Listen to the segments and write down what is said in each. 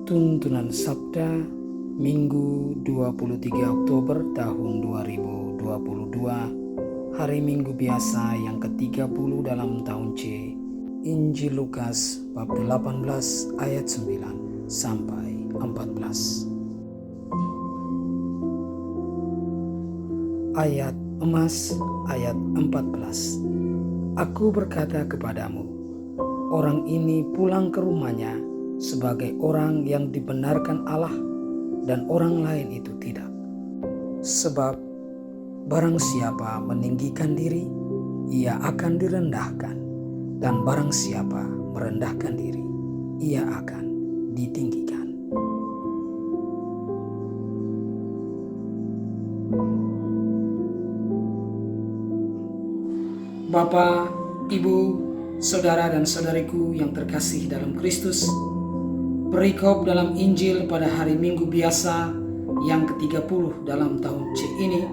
Tuntunan Sabda Minggu 23 Oktober tahun 2022, hari Minggu biasa yang ke-30 dalam tahun C. Injil Lukas bab 18 ayat 9 sampai 14. Ayat emas ayat 14. Aku berkata kepadamu, orang ini pulang ke rumahnya sebagai orang yang dibenarkan Allah, dan orang lain itu tidak. Sebab barang siapa meninggikan diri, ia akan direndahkan, dan barang siapa merendahkan diri, ia akan ditinggikan. Bapa, Ibu, saudara dan saudariku yang terkasih dalam Kristus, perikop dalam Injil pada hari Minggu biasa yang ke-30 dalam tahun C ini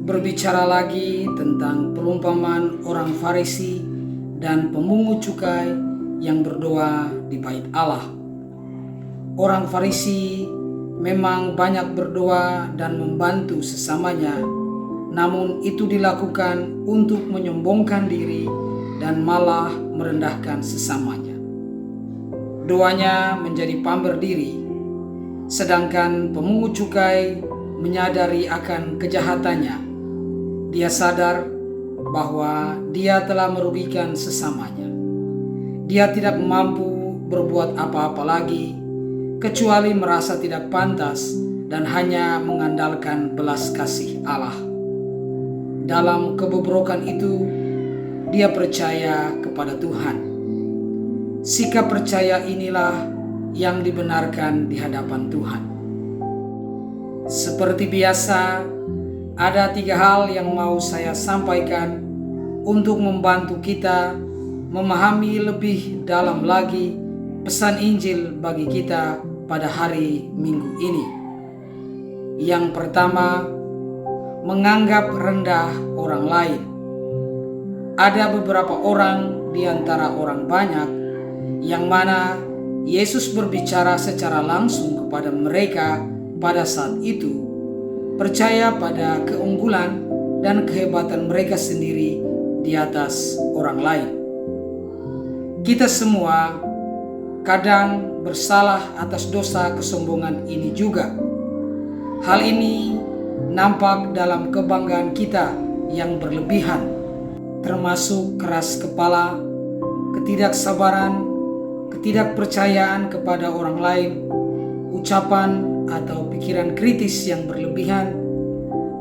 berbicara lagi tentang perumpamaan orang Farisi dan pemungut cukai yang berdoa di bait Allah. Orang Farisi memang banyak berdoa dan membantu sesamanya, namun itu dilakukan untuk menyombongkan diri dan malah merendahkan sesamanya. Doanya menjadi pamer diri, sedangkan pemungut cukai menyadari akan kejahatannya. Dia sadar bahwa dia telah merugikan sesamanya. Dia tidak mampu berbuat apa-apa lagi, kecuali merasa tidak pantas dan hanya mengandalkan belas kasih Allah. Dalam kebobrokan itu, dia percaya kepada Tuhan. Sikap percaya inilah yang dibenarkan di hadapan Tuhan. Seperti biasa, ada 3 hal yang mau saya sampaikan untuk membantu kita memahami lebih dalam lagi pesan Injil bagi kita pada hari Minggu ini. Yang pertama, menganggap rendah orang lain. Ada beberapa orang di antara orang banyak yang mana Yesus berbicara secara langsung kepada mereka pada saat itu, percaya pada keunggulan dan kehebatan mereka sendiri di atas orang lain. Kita semua kadang bersalah atas dosa kesombongan ini juga. Hal ini nampak dalam kebanggaan kita yang berlebihan, termasuk keras kepala, ketidaksabaran, ketidakpercayaan kepada orang lain, ucapan atau pikiran kritis yang berlebihan,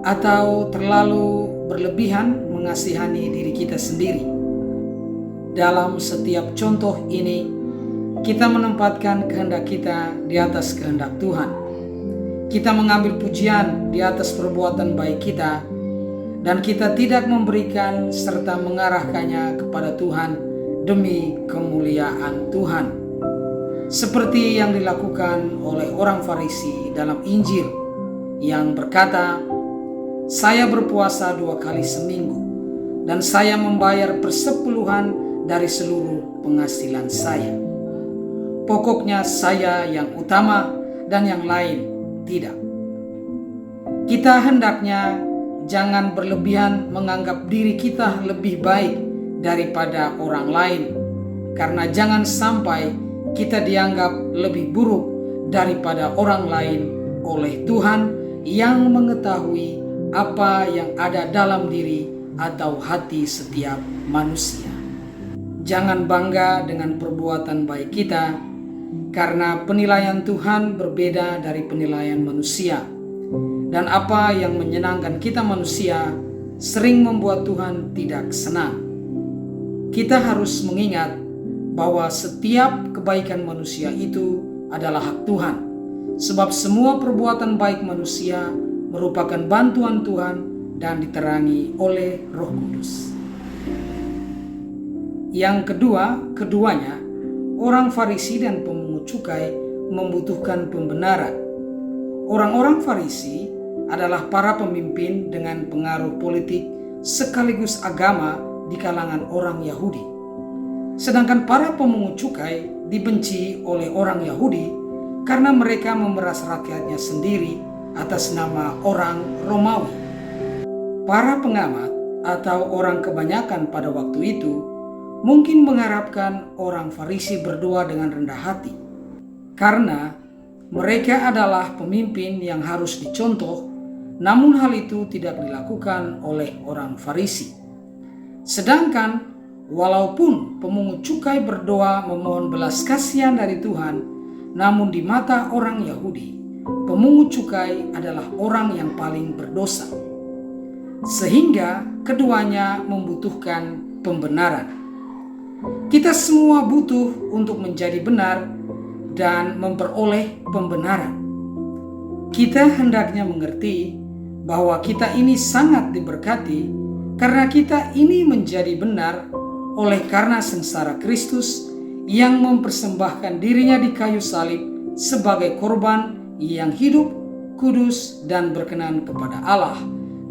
atau terlalu berlebihan mengasihani diri kita sendiri. Dalam setiap contoh ini, kita menempatkan kehendak kita di atas kehendak Tuhan. Kita mengambil pujian di atas perbuatan baik kita, dan kita tidak memberikan serta mengarahkannya kepada Tuhan demi kemuliaan Tuhan, seperti yang dilakukan oleh orang Farisi dalam Injil yang berkata, "Saya berpuasa 2 kali seminggu dan saya membayar persepuluhan dari seluruh penghasilan saya. Pokoknya saya yang utama dan yang lain tidak." Kita hendaknya jangan berlebihan menganggap diri kita lebih baik daripada orang lain, karena jangan sampai kita dianggap lebih buruk daripada orang lain oleh Tuhan yang mengetahui apa yang ada dalam diri atau hati setiap manusia. Jangan bangga dengan perbuatan baik kita, karena penilaian Tuhan berbeda dari penilaian manusia, dan apa yang menyenangkan kita manusia sering membuat Tuhan tidak senang. Kita harus mengingat bahwa setiap kebaikan manusia itu adalah hak Tuhan, sebab semua perbuatan baik manusia merupakan bantuan Tuhan dan diterangi oleh Roh Kudus. Yang keduanya, orang Farisi dan pemungut cukai membutuhkan pembenaran. Orang-orang Farisi adalah para pemimpin dengan pengaruh politik sekaligus agama di kalangan orang Yahudi. Sedangkan para pemungut cukai dibenci oleh orang Yahudi karena mereka memeras rakyatnya sendiri atas nama orang Romawi. Para pengamat atau orang kebanyakan pada waktu itu mungkin mengharapkan orang Farisi berdoa dengan rendah hati, karena mereka adalah pemimpin yang harus dicontoh, namun hal itu tidak dilakukan oleh orang Farisi. Sedangkan walaupun pemungut cukai berdoa memohon belas kasihan dari Tuhan, namun di mata orang Yahudi, pemungut cukai adalah orang yang paling berdosa. Sehingga keduanya membutuhkan pembenaran. Kita semua butuh untuk menjadi benar dan memperoleh pembenaran. Kita hendaknya mengerti bahwa kita ini sangat diberkati karena kita ini menjadi benar oleh karena sengsara Kristus yang mempersembahkan dirinya di kayu salib sebagai korban yang hidup, kudus, dan berkenan kepada Allah,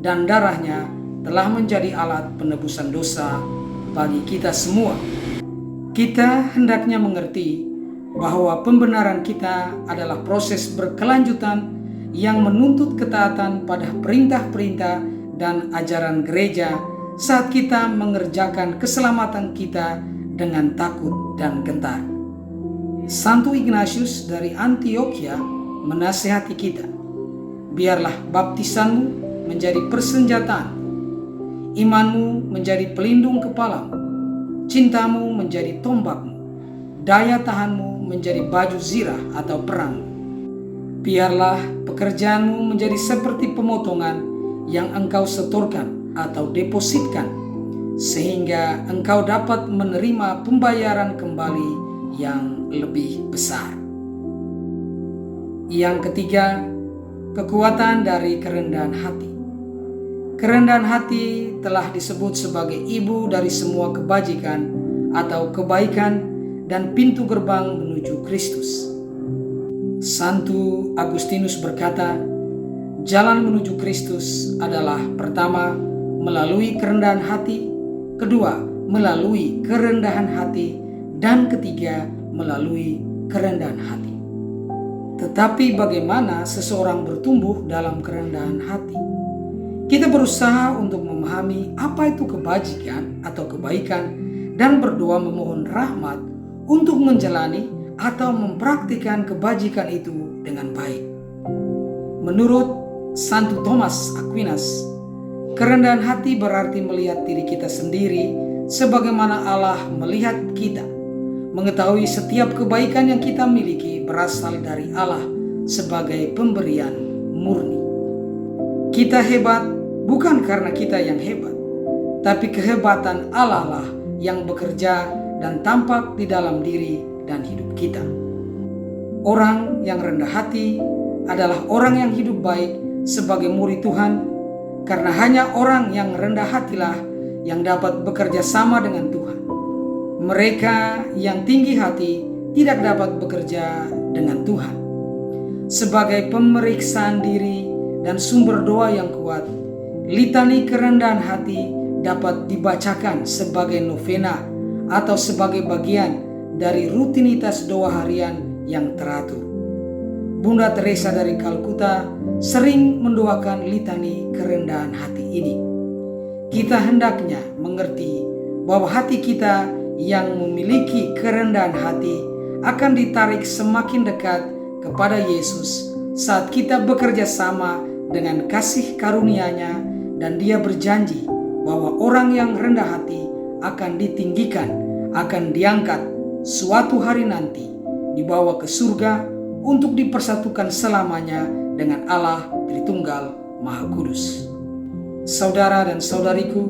dan darahnya telah menjadi alat penebusan dosa bagi kita semua. Kita hendaknya mengerti bahwa pembenaran kita adalah proses berkelanjutan yang menuntut ketaatan pada perintah-perintah dan ajaran gereja saat kita mengerjakan keselamatan kita dengan takut dan gentar. Santo Ignatius dari Antioquia menasihati kita, biarlah baptisanmu menjadi persenjataan, imanmu menjadi pelindung kepalamu, cintamu menjadi tombakmu, daya tahanmu menjadi baju zirah atau perang. Biarlah pekerjaanmu menjadi seperti pemotongan yang engkau setorkan atau depositkan, sehingga engkau dapat menerima pembayaran kembali yang lebih besar. Yang ketiga, kekuatan dari kerendahan hati. Kerendahan hati telah disebut sebagai ibu dari semua kebajikan atau kebaikan dan pintu gerbang menuju Kristus. Santo Agustinus berkata, jalan menuju Kristus adalah pertama, melalui kerendahan hati, kedua, melalui kerendahan hati, dan ketiga, melalui kerendahan hati. Tetapi bagaimana seseorang bertumbuh dalam kerendahan hati? Kita berusaha untuk memahami apa itu kebajikan atau kebaikan dan berdoa memohon rahmat untuk menjalani atau mempraktikkan kebajikan itu dengan baik. Menurut Santo Thomas Aquinas, kerendahan hati berarti melihat diri kita sendiri sebagaimana Allah melihat kita, mengetahui setiap kebaikan yang kita miliki berasal dari Allah sebagai pemberian murni. Kita hebat bukan karena kita yang hebat, tapi kehebatan Allah lah yang bekerja dan tampak di dalam diri dan hidup kita. Orang yang rendah hati adalah orang yang hidup baik sebagai murid Tuhan, karena hanya orang yang rendah hatilah yang dapat bekerja sama dengan Tuhan. Mereka yang tinggi hati tidak dapat bekerja dengan Tuhan. Sebagai pemeriksaan diri dan sumber doa yang kuat, litani kerendahan hati dapat dibacakan sebagai novena atau sebagai bagian dari rutinitas doa harian yang teratur. Bunda Teresa dari Kalkuta sering mendoakan litani kerendahan hati ini. Kita hendaknya mengerti bahwa hati kita yang memiliki kerendahan hati akan ditarik semakin dekat kepada Yesus saat kita bekerja sama dengan kasih karunia-Nya, dan Dia berjanji bahwa orang yang rendah hati akan ditinggikan, akan diangkat suatu hari nanti, dibawa ke surga untuk dipersatukan selamanya dengan Allah Tritunggal Maha Kudus. Saudara dan saudariku,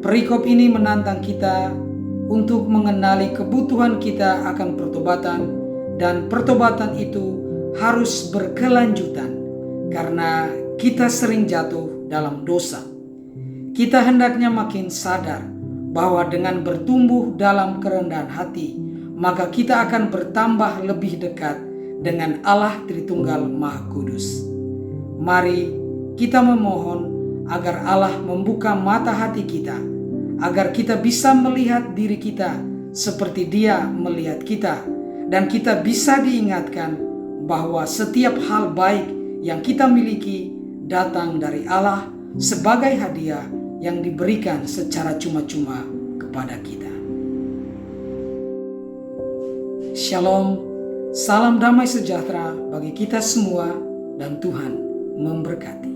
perikop ini menantang kita untuk mengenali kebutuhan kita akan pertobatan, dan pertobatan itu harus berkelanjutan karena kita sering jatuh dalam dosa. Kita hendaknya makin sadar bahwa dengan bertumbuh dalam kerendahan hati, maka kita akan bertambah lebih dekat dengan Allah Tritunggal Maha Kudus. Mari kita memohon agar Allah membuka mata hati kita, agar kita bisa melihat diri kita seperti Dia melihat kita, dan kita bisa diingatkan bahwa setiap hal baik yang kita miliki datang dari Allah sebagai hadiah yang diberikan secara cuma-cuma kepada kita. Shalom, salam damai sejahtera bagi kita semua dan Tuhan memberkati.